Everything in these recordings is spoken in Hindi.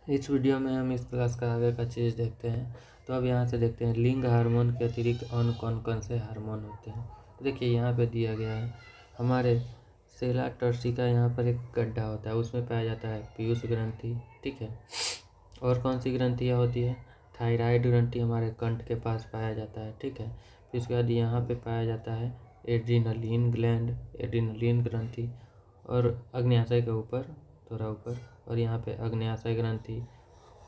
इस वीडियो में हम इस क्लास का आगे का चीज़ देखते हैं। तो अब यहाँ से देखते हैं लिंग हार्मोन के अतिरिक्त अन्य कौन कौन से हार्मोन होते हैं। तो देखिए यहाँ पे दिया गया है हमारे सेला टर्सिका, यहाँ पर एक गड्ढा होता है, उसमें पाया जाता है पीयूष ग्रंथि। ठीक है, और कौन सी ग्रंथियाँ होती है? थायराइड ग्रंथि हमारे कंठ के पास पाया जाता है। ठीक है, फिर उसके बाद यहाँ पे पाया जाता है एड्रीनलिन ग्लैंड, एड्रीनलिन ग्रंथि, और अग्न्याशय के ऊपर, थोड़ा ऊपर, और यहाँ पे अग्न्याशय ग्रंथि,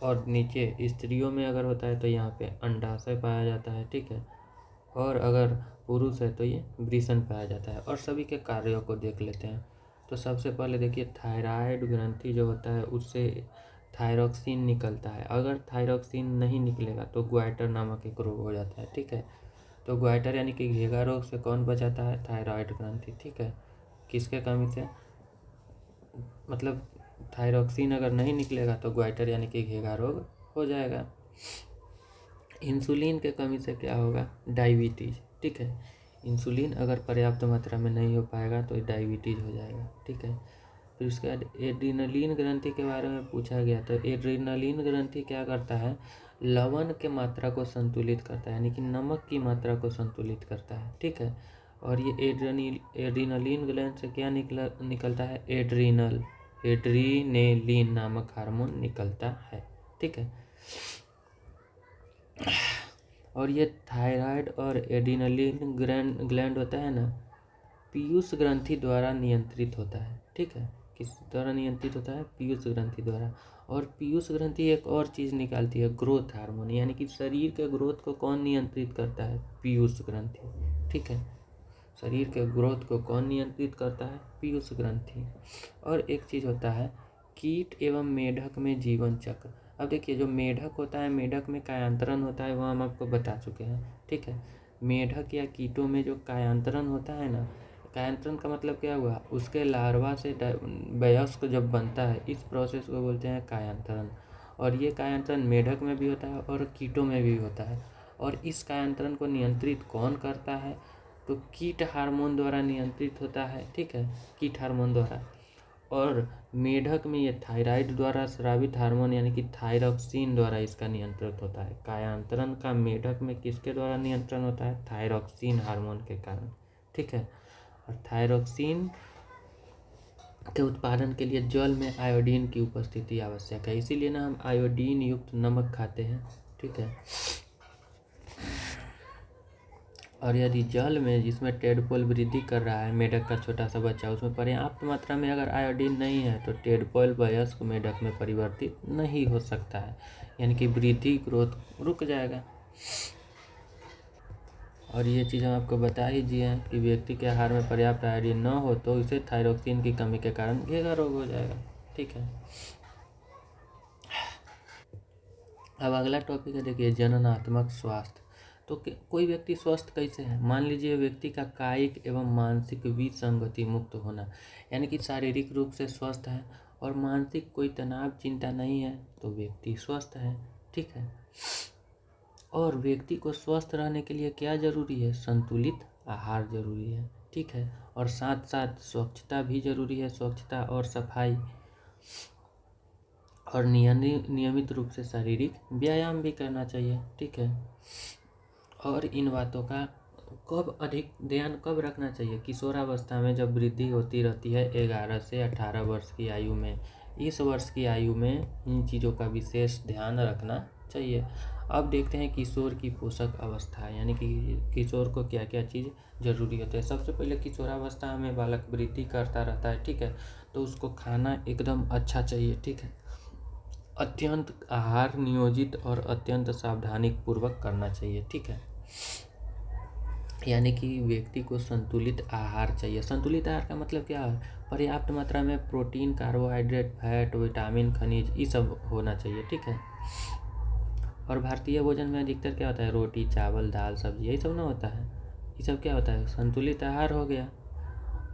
और नीचे स्त्रियों में अगर होता है तो यहाँ पे अंडाशय पाया जाता है। ठीक है, और अगर पुरुष है तो ये वृषण पाया जाता है। और सभी के कार्यों को देख लेते हैं। तो सबसे पहले देखिए थायराइड ग्रंथि जो होता है उससे थायरॉक्सिन निकलता है। अगर थायरॉक्सिन नहीं निकलेगा तो ग्वाइटर नामक एक रोग हो जाता है। ठीक है, तो ग्वाइटर यानी कि घेगा रोग से कौन बचाता है? थायराइड ग्रंथि। ठीक है, किसके कमी से? मतलब थायरॉक्सिन अगर नहीं निकलेगा तो ग्वाइटर यानी कि घेगा रोग हो जाएगा। इंसुलिन के कमी से क्या होगा? डायबिटीज़। ठीक है, इंसुलिन अगर पर्याप्त मात्रा में नहीं हो पाएगा तो डायबिटीज़ हो जाएगा। ठीक है, फिर उसके बाद एड्रीनलिन ग्रंथि के बारे में पूछा गया। तो एड्रीनलिन ग्रंथि क्या करता है? लवण के मात्रा को संतुलित करता है, यानी कि नमक की मात्रा को संतुलित करता है। ठीक है, और ये एड्रीनलिन ग्लैंड से क्या निकलता है? एड्रीनेलिन नामक हार्मोन निकलता है। ठीक है, और ये थायराइड और एड्रीनलिन ग्लैंड होता है ना, पीयूष ग्रंथि द्वारा नियंत्रित होता है। ठीक है, किस द्वारा नियंत्रित होता है? पीयूष ग्रंथि द्वारा। और पीयूष ग्रंथि एक और चीज़ निकालती है, ग्रोथ हार्मोन, यानी कि शरीर के ग्रोथ को कौन नियंत्रित करता है? पीयूष ग्रंथि। ठीक है, शरीर के ग्रोथ को कौन नियंत्रित करता है? पीयूष ग्रंथि। और एक चीज़ होता है कीट एवं मेढक में जीवन चक्र। अब देखिए जो मेढक होता है, मेढक में कायांतरण होता है, वह हम आपको बता चुके हैं। ठीक है, मेढक या कीटों में जो कायांतरण होता है ना, कायांतरण का मतलब क्या हुआ? उसके लार्वा से वयस्क जब बनता है, इस प्रोसेस को बोलते हैं कायांतरण। और ये कायांतरण मेढक में भी होता है और कीटों में भी होता है। और इस कायांतरण को नियंत्रित कौन करता है? तो कीट हार्मोन द्वारा नियंत्रित होता है। ठीक है, कीट हार्मोन द्वारा। और मेढक में ये थायराइड द्वारा स्रावित हार्मोन यानी कि थायरॉक्सिन द्वारा इसका नियंत्रित होता है। कायांतरण का मेढक में किसके द्वारा नियंत्रण होता है? थायरॉक्सिन हार्मोन के कारण। ठीक है, और थायरॉक्सिन के उत्पादन के लिए जल में आयोडीन की उपस्थिति आवश्यक है, इसीलिए ना हम आयोडीन युक्त नमक खाते हैं। ठीक है, और यदि जल में जिसमें टेडपोल वृद्धि कर रहा है, मेढक का छोटा सा बच्चा, उसमें पर्याप्त मात्रा में अगर आयोडीन नहीं है तो टेडपोल वयस्क मेढक में परिवर्तित नहीं हो सकता है, यानी कि वृद्धि ग्रोथ रुक जाएगा। और ये चीज़ हम आपको बता ही दिए हैं कि व्यक्ति के आहार में पर्याप्त आयोडीन न हो तो इसे थायरॉक्सिन की कमी के कारण घेगा रोग हो जाएगा। ठीक है, अब अगला टॉपिक है देखिए जननात्मक स्वास्थ्य। तो कोई व्यक्ति स्वस्थ कैसे है? मान लीजिए व्यक्ति का कायिक एवं मानसिक विसंगति मुक्त होना, यानी कि शारीरिक रूप से स्वस्थ है और मानसिक कोई तनाव चिंता नहीं है तो व्यक्ति स्वस्थ है। ठीक है, और व्यक्ति को स्वस्थ रहने के लिए क्या जरूरी है? संतुलित आहार जरूरी है। ठीक है, और साथ साथ स्वच्छता भी जरूरी है, स्वच्छता और सफाई, और नियमित रूप से शारीरिक व्यायाम भी करना चाहिए। ठीक है, और इन बातों का कब अधिक ध्यान कब रखना चाहिए? किशोरावस्था में जब वृद्धि होती रहती है 11 से 18 वर्ष की आयु में। इस वर्ष की आयु में इन चीज़ों का विशेष ध्यान रखना चाहिए। अब देखते हैं किशोर की पोषक अवस्था, यानी कि किशोर को क्या क्या चीज़ जरूरी होती है। सबसे पहले किशोरावस्था में बालक वृद्धि करता रहता है। ठीक है, तो उसको खाना एकदम अच्छा चाहिए। ठीक है, अत्यंत आहार नियोजित और अत्यंत सावधानी पूर्वक करना चाहिए। ठीक है, यानी कि व्यक्ति को संतुलित आहार चाहिए। संतुलित आहार का मतलब क्या है? पर्याप्त मात्रा में प्रोटीन, कार्बोहाइड्रेट, फैट, विटामिन, खनिज, ये सब होना चाहिए। ठीक है, और भारतीय भोजन में अधिकतर क्या होता है? रोटी, चावल, दाल, सब्जी, यही सब ना होता है। ये सब क्या होता है? संतुलित आहार हो गया।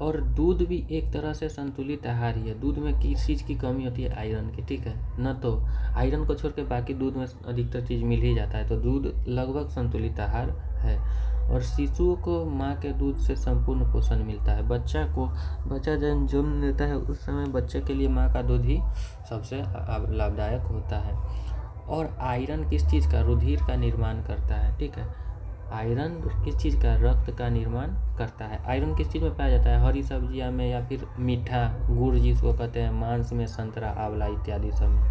और दूध भी एक तरह से संतुलित आहार ही है। दूध में किस चीज़ की कमी होती है? आयरन की। ठीक है न, तो आयरन को छोड़ के बाकी दूध में अधिकतर चीज़ मिल ही जाता है, तो दूध लगभग संतुलित आहार है और शिशुओं को माँ के दूध से संपूर्ण पोषण मिलता है। बच्चा जन्म लेता है उस समय बच्चे के लिए माँ का दूध ही सबसे लाभदायक होता है। और आयरन किस चीज़ का, रुधिर का निर्माण करता है, ठीक है। आयरन किस चीज़ का, रक्त का निर्माण करता है। आयरन किस चीज़ में पाया जाता है, हरी सब्जियां में या फिर मीठा गुड़ जिसको कहते हैं, मांस में, संतरा, आंवला इत्यादि सब में।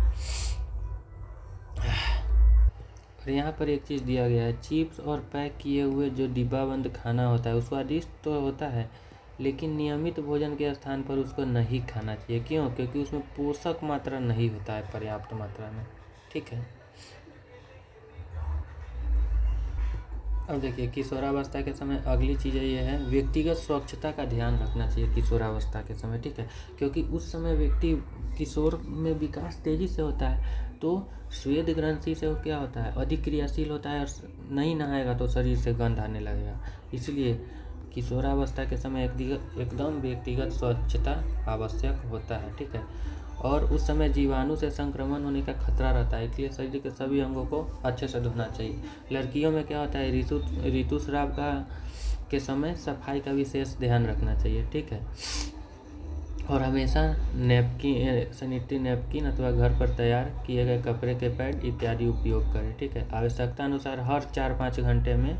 और यहाँ पर एक चीज़ दिया गया है, चिप्स और पैक किए हुए जो डिब्बाबंद खाना होता है वो स्वादिष्ट तो होता है लेकिन नियमित भोजन के स्थान पर उसको नहीं खाना चाहिए। क्यों? क्योंकि उसमें पोषक मात्रा नहीं होता है पर्याप्त मात्रा में, ठीक है। अब देखिए किशोरावस्था के समय अगली चीज़ें ये है, व्यक्तिगत स्वच्छता का ध्यान रखना चाहिए किशोरावस्था के समय, ठीक है। क्योंकि उस समय व्यक्ति किशोर में विकास तेज़ी से होता है तो श्वेत ग्रंथि से वो क्या होता है, अधिक क्रियाशील होता है और नहीं नहाएगा तो शरीर से गंध आने लगेगा। इसलिए किशोरावस्था के समय एकदम व्यक्तिगत स्वच्छता आवश्यक होता है, ठीक है। और उस समय जीवाणु से संक्रमण होने का खतरा रहता है, इसलिए शरीर के सभी अंगों को अच्छे से धोना चाहिए। लड़कियों में क्या होता है, ऋतुस्राव के समय सफाई का विशेष ध्यान रखना चाहिए, ठीक है। और हमेशा सैनिटरी नैपकिन अथवा घर पर तैयार किए गए कपड़े के पैड इत्यादि उपयोग करें, ठीक है। आवश्यकता अनुसार हर 4-5 घंटे में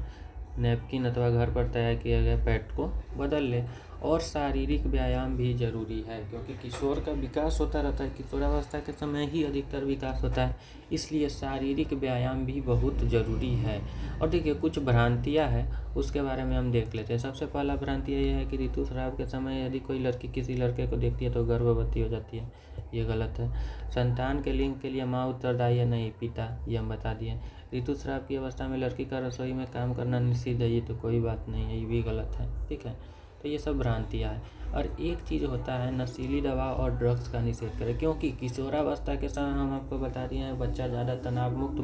नैपकिन अथवा घर पर तैयार किए गए पैड को बदल लें। और शारीरिक व्यायाम भी ज़रूरी है क्योंकि किशोर का विकास होता रहता है, किशोरावस्था के समय ही अधिकतर विकास होता है, इसलिए शारीरिक व्यायाम भी बहुत ज़रूरी है। और देखिए कुछ भ्रांतियाँ हैं उसके बारे में हम देख लेते हैं। सबसे पहला भ्रांति ये है कि ऋतुस्राव के समय यदि कोई लड़की किसी लड़के को देखती है तो गर्भवती हो जाती है, ये गलत है। संतान के लिंग के लिए माँ उत्तरदायी है, नहीं पिता, ये हम बता दिए। ऋतुस्राव की अवस्था में लड़की का रसोई में काम करना निषिद्ध है, ये तो कोई बात नहीं है, ये भी गलत है, ठीक है। तो ये सब भ्रांतियाँ हैं। और एक चीज़ होता है, नशीली दवा और ड्रग्स का निषेध करें क्योंकि किशोरावस्था के समय हम आपको बता दिए हैं बच्चा ज़्यादा तनाव मुक्त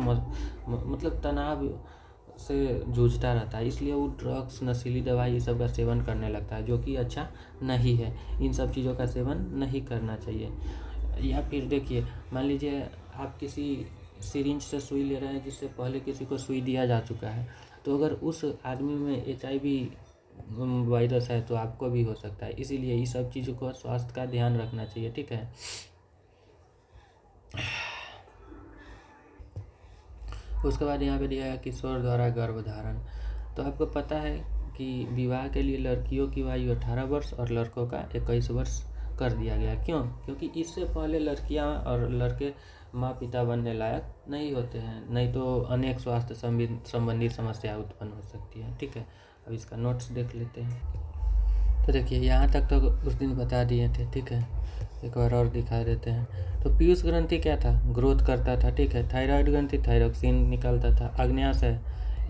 मतलब तनाव से जूझता रहता है, इसलिए वो ड्रग्स, नशीली दवाई ये सब का सेवन करने लगता है जो कि अच्छा नहीं है। इन सब चीज़ों का सेवन नहीं करना चाहिए। या फिर देखिए मान लीजिए आप किसी सिरिंज से सुई ले रहे हैं जिससे पहले किसी को सुई दिया जा चुका है, तो अगर उस आदमी में HIV वायरस है तो आपको भी हो सकता है, इसीलिए ये सब चीज़ों को स्वास्थ्य का ध्यान रखना चाहिए, ठीक है। उसके बाद यहाँ पे दिया है किशोर द्वारा गर्भधारण। तो आपको पता है कि विवाह के लिए लड़कियों की आयु 18 वर्ष और लड़कों का 21 वर्ष कर दिया गया। क्यों? क्योंकि इससे पहले लड़कियां और लड़के माँ पिता बनने लायक नहीं होते हैं, नहीं तो अनेक स्वास्थ्य संबंधी समस्याएं उत्पन्न हो सकती हैं, ठीक है। अब इसका नोट्स देख लेते हैं। तो देखिए यहाँ तक तो उस दिन बता दिए थे, ठीक है। एक बार और दिखा देते हैं। तो पीयूष ग्रंथि क्या था, ग्रोथ करता था, ठीक है। थायराइड ग्रंथि थायरोक्सिन निकालता था। अग्न्याशय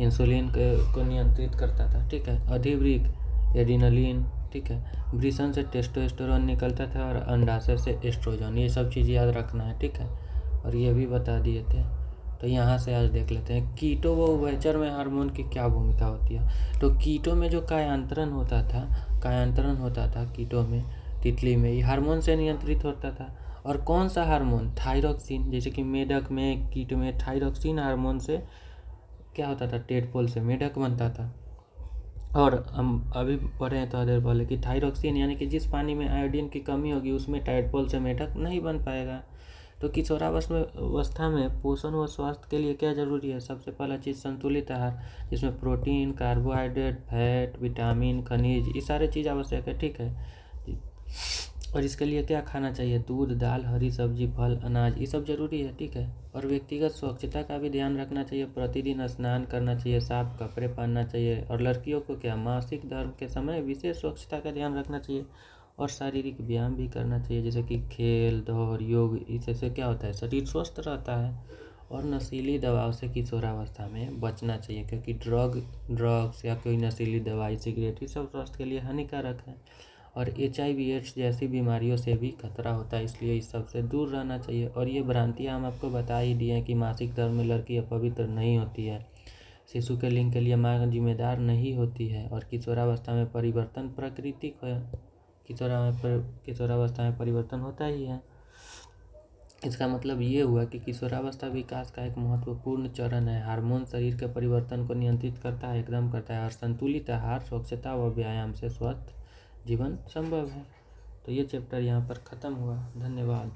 इंसुलिन को नियंत्रित करता था, ठीक है। अधिवृक्क एड्रिनलिन, ठीक है। वृषण से टेस्टोस्टेरोन निकलता था और अंडाशय से एस्ट्रोजन, ये सब चीज़ याद रखना है, ठीक है। और ये भी बता दिए थे। तो यहाँ से आज देख लेते हैं कीटो व उभयचर में हार्मोन की क्या भूमिका होती है। तो कीटो में जो कायांतरण होता था कीटो में, तितली में, ये हार्मोन से नियंत्रित होता था। और कौन सा हार्मोन, थायरोक्सिन। जैसे कि मेढक में, कीट में थायरोक्सिन हार्मोन से क्या होता था, टेडपोल से मेढक बनता था। और हम अभी पढ़े हैं थोड़ी देर पहले कि थायरोक्सिन यानी कि जिस पानी में आयोडीन की कमी होगी उसमें टेडपोल से मेढक नहीं बन पाएगा। तो किशोरावस्था में पोषण व स्वास्थ्य के लिए क्या जरूरी है, सबसे पहला चीज़ संतुलित आहार, जिसमें प्रोटीन, कार्बोहाइड्रेट, फैट, विटामिन, खनिज, ये सारे चीज़ आवश्यक है, ठीक है। और इसके लिए क्या खाना चाहिए, दूध, दाल, हरी सब्जी, फल, अनाज, ये सब जरूरी है, ठीक है। और व्यक्तिगत स्वच्छता का भी ध्यान रखना चाहिए, प्रतिदिन स्नान करना चाहिए, साफ कपड़े पहनना चाहिए। और लड़कियों को क्या, मासिक धर्म के समय विशेष स्वच्छता का ध्यान रखना चाहिए। और शारीरिक व्यायाम भी करना चाहिए, जैसे कि खेल, दौड़, योग, इससे क्या होता है, शरीर स्वस्थ रहता है। और नशीली दवाओं से किशोरावस्था में बचना चाहिए क्योंकि ड्रग्स या कोई नशीली दवाई, सिगरेट, ये सब स्वास्थ्य के लिए हानिकारक है। और HIV एड्स जैसी बीमारियों से भी खतरा होता है, इसलिए इस सब से दूर रहना चाहिए। और ये भ्रांतियाँ हम आपको बता ही दिए हैं कि मासिक धर्म में लड़की अपवित्र नहीं होती है, शिशु के लिंग के लिए माँ जिम्मेदार नहीं होती है। और किशोरावस्था में परिवर्तन प्राकृतिक है, किशोरावस्था में परिवर्तन होता ही है, इसका मतलब ये हुआ कि किशोरावस्था विकास का एक महत्वपूर्ण चरण है। हार्मोन शरीर के परिवर्तन को नियंत्रित करता है, एकदम करता है, और संतुलित आहार, स्वच्छता व व्यायाम से स्वस्थ जीवन संभव है। तो ये चैप्टर यहाँ पर ख़त्म हुआ। धन्यवाद।